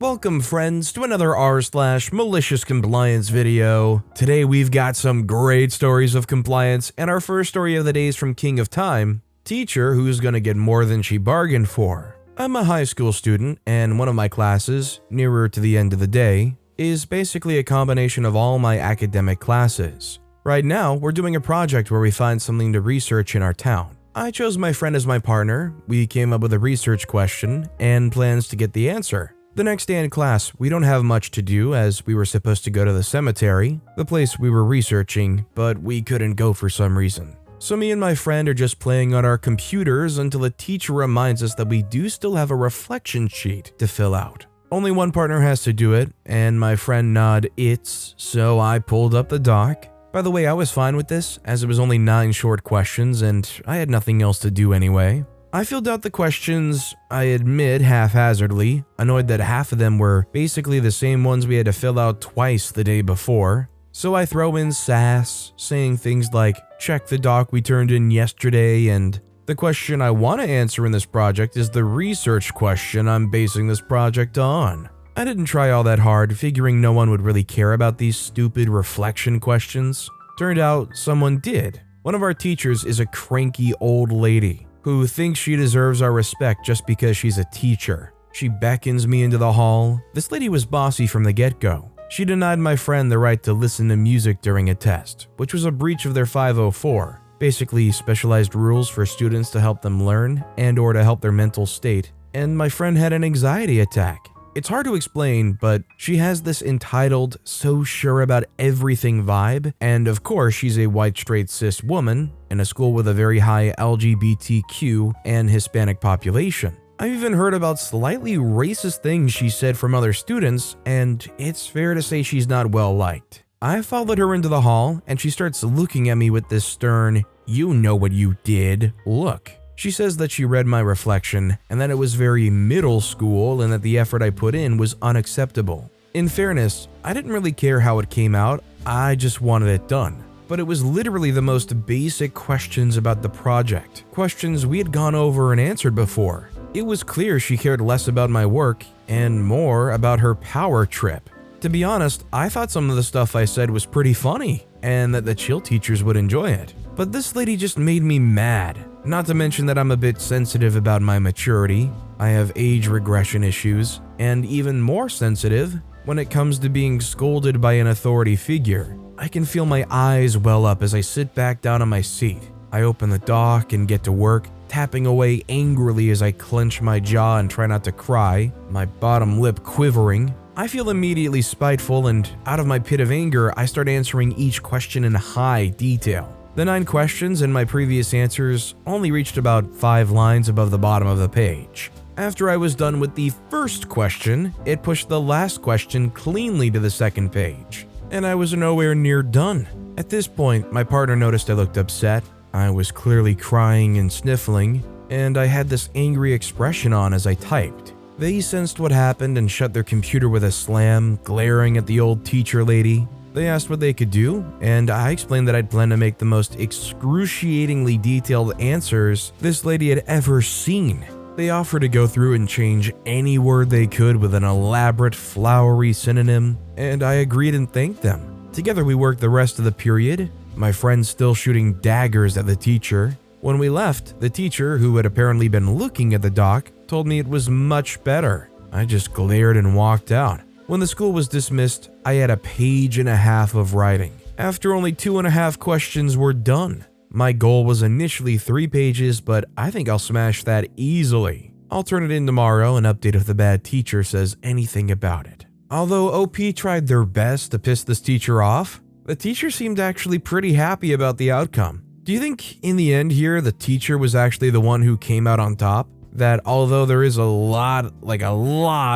Welcome friends to another r/MaliciousCompliance video. Today we've got some great stories of compliance, and our first story of the day is from King of Time, teacher who's gonna get more than she bargained for. I'm a high school student, and one of my classes, nearer to the end of the day, is basically a combination of all my academic classes. Right now, we're doing a project where we find something to research in our town. I chose my friend as my partner, we came up with a research question, and plans to get the answer. The next day in class, we don't have much to do as we were supposed to go to the cemetery, the place we were researching, but we couldn't go for some reason. So me and my friend are just playing on our computers until a teacher reminds us that we do still have a reflection sheet to fill out. Only one partner has to do it, and my friend nodded it's, so I pulled up the doc. By the way, I was fine with this, as it was only 9 short questions and I had nothing else to do anyway. I filled out the questions, I admit haphazardly, annoyed that half of them were basically the same ones we had to fill out twice the day before. So I throw in sass, saying things like, check the doc we turned in yesterday, and the question I want to answer in this project is the research question I'm basing this project on. I didn't try all that hard, figuring no one would really care about these stupid reflection questions. Turned out someone did. One of our teachers is a cranky old lady who thinks she deserves our respect just because she's a teacher. She beckons me into the hall. This lady was bossy from the get-go. She denied my friend the right to listen to music during a test, which was a breach of their 504, basically specialized rules for students to help them learn and or to help their mental state, and my friend had an anxiety attack. It's hard to explain, but she has this entitled, so sure about everything vibe, and of course she's a white straight cis woman in a school with a very high LGBTQ and Hispanic population. I've even heard about slightly racist things she said from other students, and it's fair to say she's not well liked. I followed her into the hall, and she starts looking at me with this stern, "You know what you did" look. She says that she read my reflection and that it was very middle school and that the effort I put in was unacceptable. In fairness, I didn't really care how it came out, I just wanted it done. But it was literally the most basic questions about the project, questions we had gone over and answered before. It was clear she cared less about my work and more about her power trip. To be honest, I thought some of the stuff I said was pretty funny and that the chill teachers would enjoy it. But this lady just made me mad. Not to mention that I'm a bit sensitive about my maturity, I have age regression issues, and even more sensitive when it comes to being scolded by an authority figure. I can feel my eyes well up as I sit back down on my seat. I open the doc and get to work, tapping away angrily as I clench my jaw and try not to cry, my bottom lip quivering. I feel immediately spiteful, and out of my pit of anger, I start answering each question in high detail. The 9 questions and my previous answers only reached about 5 lines above the bottom of the page. After I was done with the first question, it pushed the last question cleanly to the second page, and I was nowhere near done. At this point, my partner noticed I looked upset. I was clearly crying and sniffling, and I had this angry expression on as I typed. They sensed what happened and shut their computer with a slam, glaring at the old teacher lady. They asked what they could do, and I explained that I'd planned to make the most excruciatingly detailed answers this lady had ever seen. They offered to go through and change any word they could with an elaborate flowery synonym, and I agreed and thanked them. Together we worked the rest of the period, my friend still shooting daggers at the teacher. When we left, the teacher, who had apparently been looking at the doc, told me it was much better. I just glared and walked out. When the school was dismissed, I had a page and a half of writing. After only 2.5 questions were done. My goal was initially 3 pages, but I think I'll smash that easily. I'll turn it in tomorrow and update if the bad teacher says anything about it. Although OP tried their best to piss this teacher off, the teacher seemed actually pretty happy about the outcome. Do you think in the end here, the teacher was actually the one who came out on top? That although there is a lot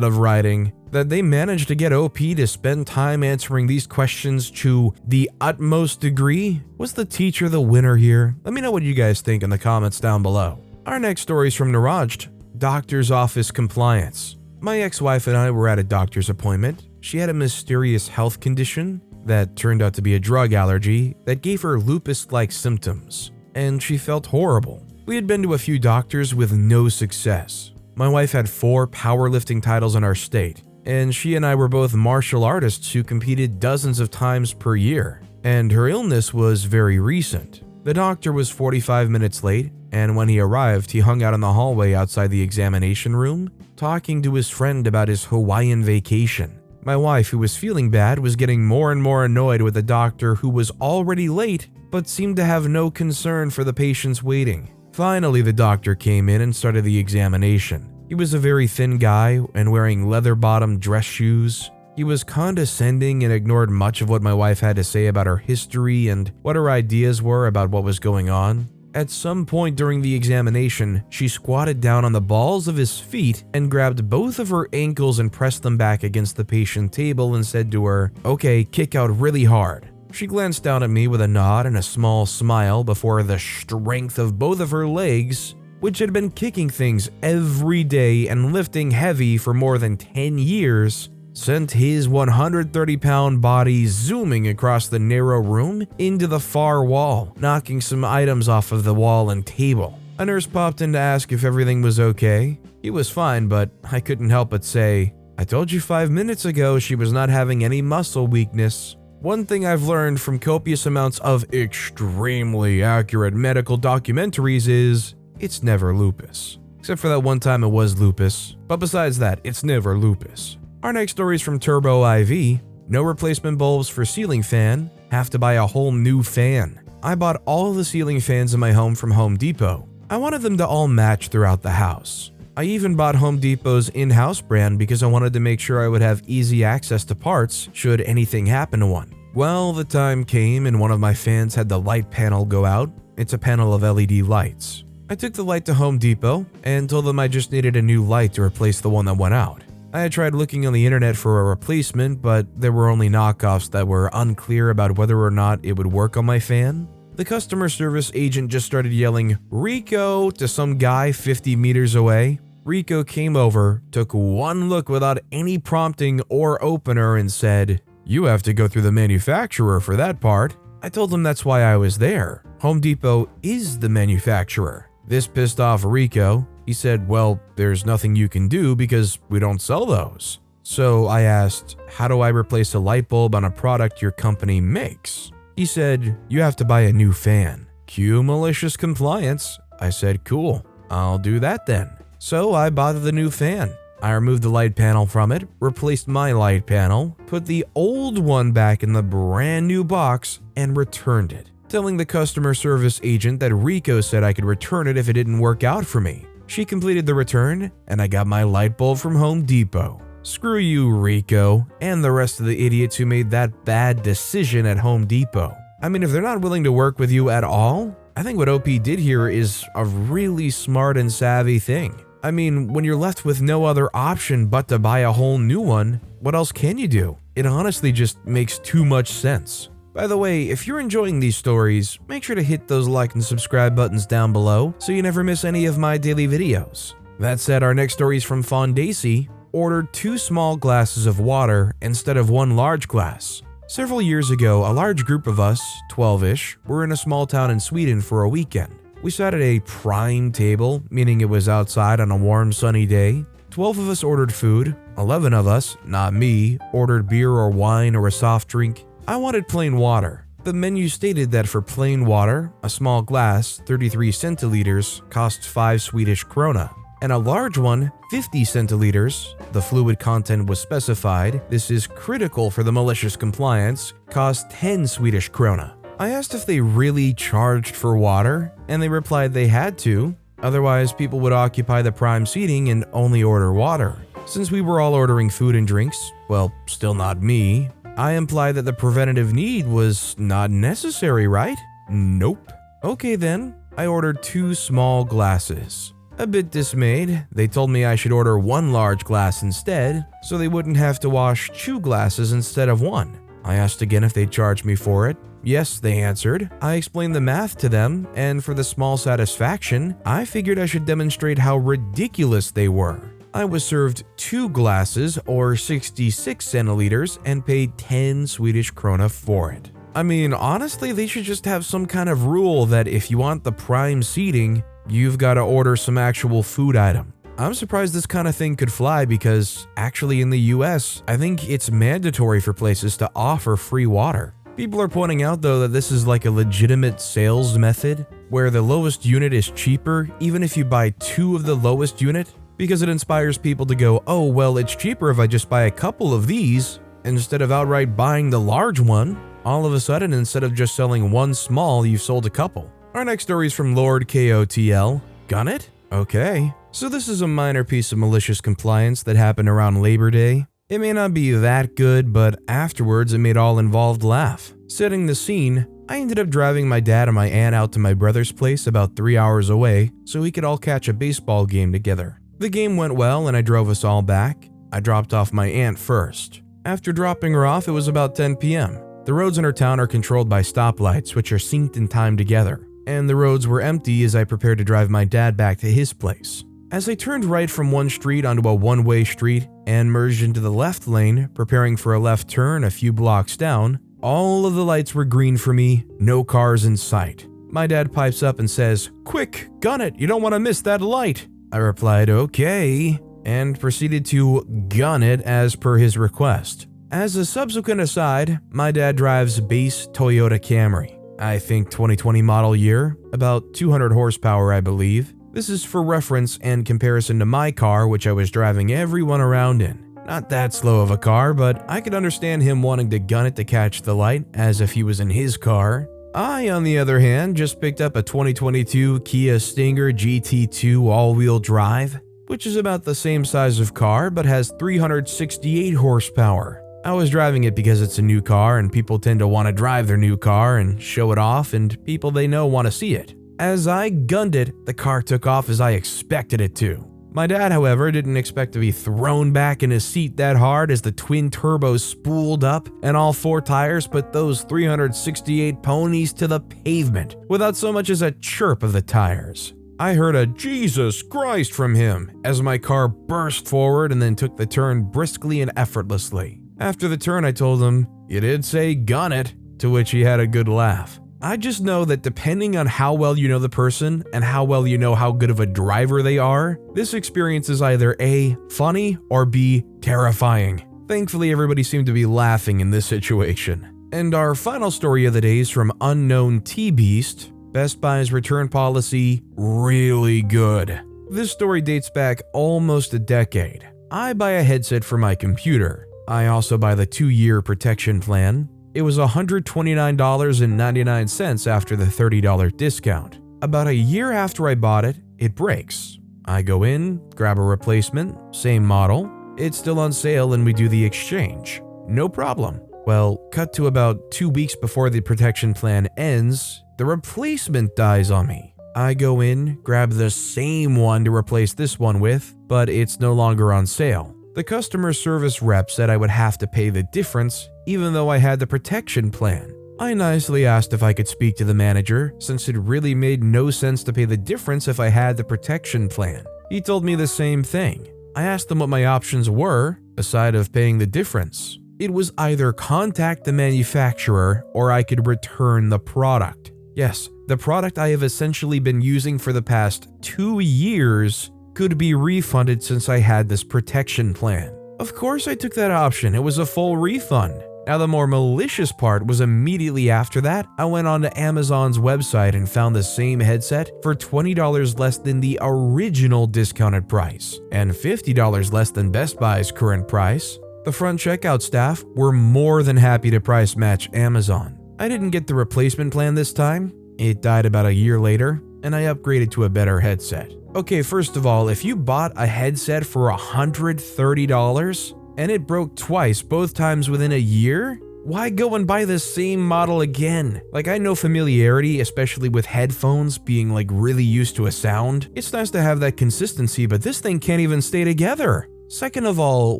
of writing, that they managed to get OP to spend time answering these questions to the utmost degree? Was the teacher the winner here? Let me know what you guys think in the comments down below. Our next story is from Niraj, Doctor's Office Compliance. My ex-wife and I were at a doctor's appointment. She had a mysterious health condition that turned out to be a drug allergy that gave her lupus-like symptoms, and she felt horrible. We had been to a few doctors with no success. My wife had 4 powerlifting titles in our state, and she and I were both martial artists who competed dozens of times per year, and her illness was very recent. The doctor was 45 minutes late, and when he arrived, he hung out in the hallway outside the examination room, talking to his friend about his Hawaiian vacation. My wife, who was feeling bad, was getting more and more annoyed with the doctor who was already late but seemed to have no concern for the patients waiting. Finally, the doctor came in and started the examination. He was a very thin guy and wearing leather-bottomed dress shoes. He was condescending and ignored much of what my wife had to say about her history and what her ideas were about what was going on. At some point during the examination, she squatted down on the balls of his feet and grabbed both of her ankles and pressed them back against the patient table and said to her, "Okay, kick out really hard." She glanced down at me with a nod and a small smile before the strength of both of her legs, which had been kicking things every day and lifting heavy for more than 10 years, sent his 130-pound body zooming across the narrow room into the far wall, knocking some items off of the wall and table. A nurse popped in to ask if everything was okay. He was fine, but I couldn't help but say, "I told you 5 minutes ago she was not having any muscle weakness." One thing I've learned from copious amounts of extremely accurate medical documentaries is it's never lupus. Except for that one time it was lupus, but besides that, it's never lupus. Our next story is from Turbo IV. No replacement bulbs for ceiling fan. Have to buy a whole new fan. I bought all the ceiling fans in my home from Home Depot. I wanted them to all match throughout the house. I even bought Home Depot's in-house brand because I wanted to make sure I would have easy access to parts should anything happen to one. Well, the time came and one of my fans had the light panel go out. It's a panel of LED lights. I took the light to Home Depot and told them I just needed a new light to replace the one that went out. I had tried looking on the internet for a replacement, but there were only knockoffs that were unclear about whether or not it would work on my fan. The customer service agent just started yelling, "Rico," to some guy 50 meters away. Rico came over, took one look without any prompting or opener and said, "You have to go through the manufacturer for that part." I told him that's why I was there. Home Depot is the manufacturer. This pissed off Rico. He said, "Well, there's nothing you can do because we don't sell those." So I asked, "How do I replace a light bulb on a product your company makes?" He said, "You have to buy a new fan." Cue malicious compliance. I said, "Cool, I'll do that then." So I bought the new fan. I removed the light panel from it, replaced my light panel, put the old one back in the brand new box, and returned it, telling the customer service agent that Rico said I could return it if it didn't work out for me. She completed the return, and I got my light bulb from Home Depot. Screw you, Rico, and the rest of the idiots who made that bad decision at Home Depot. I mean, if they're not willing to work with you at all, I think what OP did here is a really smart and savvy thing. I mean, when you're left with no other option but to buy a whole new one, what else can you do? It honestly just makes too much sense. By the way, if you're enjoying these stories, make sure to hit those like and subscribe buttons down below so you never miss any of my daily videos. That said, our next story is from Fondacy. Ordered 2 small glasses of water instead of 1 large glass. Several years ago, a large group of us, 12-ish, were in a small town in Sweden for a weekend. We sat at a prime table, meaning it was outside on a warm, sunny day. 12 of us ordered food. 11 of us, not me, ordered beer or wine or a soft drink. I wanted plain water. The menu stated that for plain water, a small glass, 33 centiliters, costs 5 Swedish krona, and a large one, 50 centiliters, the fluid content was specified, this is critical for the malicious compliance, cost 10 Swedish krona. I asked if they really charged for water, and they replied they had to, otherwise people would occupy the prime seating and only order water. Since we were all ordering food and drinks, well, still not me, I implied that the preventative need was not necessary, right? Nope. Okay then, I ordered 2 small glasses. A bit dismayed, they told me I should order 1 large glass instead, so they wouldn't have to wash 2 glasses instead of 1. I asked again if they'd charge me for it. Yes, they answered. I explained the math to them, and for the small satisfaction, I figured I should demonstrate how ridiculous they were. I was served 2 glasses, or 66 centiliters, and paid 10 Swedish krona for it. I mean, honestly, they should just have some kind of rule that if you want the prime seating, you've got to order some actual food item. I'm surprised this kind of thing could fly because actually in the US, I think it's mandatory for places to offer free water. People are pointing out though that this is like a legitimate sales method where the lowest unit is cheaper even if you buy 2 of the lowest unit, because it inspires people to go, oh well, it's cheaper if I just buy a couple of these instead of outright buying the large one. All of a sudden, instead of just selling one small, you've sold a couple. Our next story is from Lord KOTL. Gun it? Okay. So this is a minor piece of malicious compliance that happened around Labor Day. It may not be that good, but afterwards it made all involved laugh. Setting the scene, I ended up driving my dad and my aunt out to my brother's place about 3 hours away so we could all catch a baseball game together. The game went well and I drove us all back. I dropped off my aunt first. After dropping her off, it was about 10 p.m. The roads in our town are controlled by stoplights which are synced in time together, and the roads were empty as I prepared to drive my dad back to his place. As I turned right from one street onto a one-way street and merged into the left lane, preparing for a left turn a few blocks down, all of the lights were green for me, no cars in sight. My dad pipes up and says, "Quick, gun it, you don't want to miss that light." I replied, "Okay," and proceeded to gun it as per his request. As a subsequent aside, my dad drives base Toyota Camry. I think 2020 model year, about 200 horsepower I believe. This is for reference and comparison to my car, which I was driving everyone around in. Not that slow of a car, but I could understand him wanting to gun it to catch the light, as if he was in his car. I, on the other hand, just picked up a 2022 Kia Stinger GT2 all-wheel drive, which is about the same size of car, but has 368 horsepower. I was driving it because it's a new car and people tend to want to drive their new car and show it off, and people they know want to see it. As I gunned it, the car took off as I expected it to. My dad, however, didn't expect to be thrown back in his seat that hard as the twin turbos spooled up and all 4 tires put those 368 ponies to the pavement without so much as a chirp of the tires. I heard a "Jesus Christ" from him as my car burst forward and then took the turn briskly and effortlessly. After the turn, I told him, "You did say gun it," to which he had a good laugh. I just know that depending on how well you know the person and how well you know how good of a driver they are, this experience is either A, funny, or B, terrifying. Thankfully, everybody seemed to be laughing in this situation. And our final story of the day is from Unknown T-Beast. Best Buy's return policy, really good. This story dates back almost a decade. I buy a headset for my computer. I also buy the 2-year protection plan. It was $129.99 after the $30 discount. About a year after I bought it, it breaks. I go in, grab a replacement, same model. It's still on sale and we do the exchange. No problem. Well, cut to about 2 weeks before the protection plan ends, the replacement dies on me. I go in, grab the same one to replace this one with, but it's no longer on sale. The customer service rep said I would have to pay the difference even though I had the protection plan. I nicely asked if I could speak to the manager since it really made no sense to pay the difference if I had the protection plan. He told me the same thing. I asked him what my options were, aside of paying the difference. It was either contact the manufacturer or I could return the product. Yes, the product I have essentially been using for the past 2 years could be refunded since I had this protection plan. Of course I took that option, it was a full refund. Now the more malicious part was immediately after that, I went on to Amazon's website and found the same headset for $20 less than the original discounted price, and $50 less than Best Buy's current price. The front checkout staff were more than happy to price match Amazon. I didn't get the replacement plan this time. It died about a year later, and I upgraded to a better headset. Okay, first of all, if you bought a headset for $130 and it broke twice, both times within a year, why go and buy the same model again? Like, I know familiarity, especially with headphones being like really used to a sound. It's nice to have that consistency, but this thing can't even stay together. Second of all,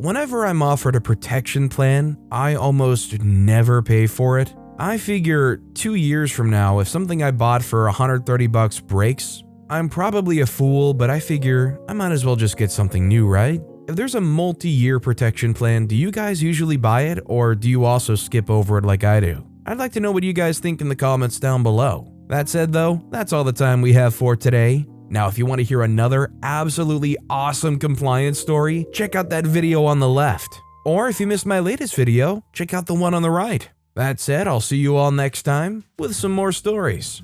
whenever I'm offered a protection plan, I almost never pay for it. I figure 2 years from now, if something I bought for $130 breaks, I'm probably a fool, but I figure I might as well just get something new, right? If there's a multi-year protection plan, do you guys usually buy it, or do you also skip over it like I do? I'd like to know what you guys think in the comments down below. That said though, that's all the time we have for today. Now, if you want to hear another absolutely awesome compliance story, check out that video on the left. Or if you missed my latest video, check out the one on the right. That said, I'll see you all next time with some more stories.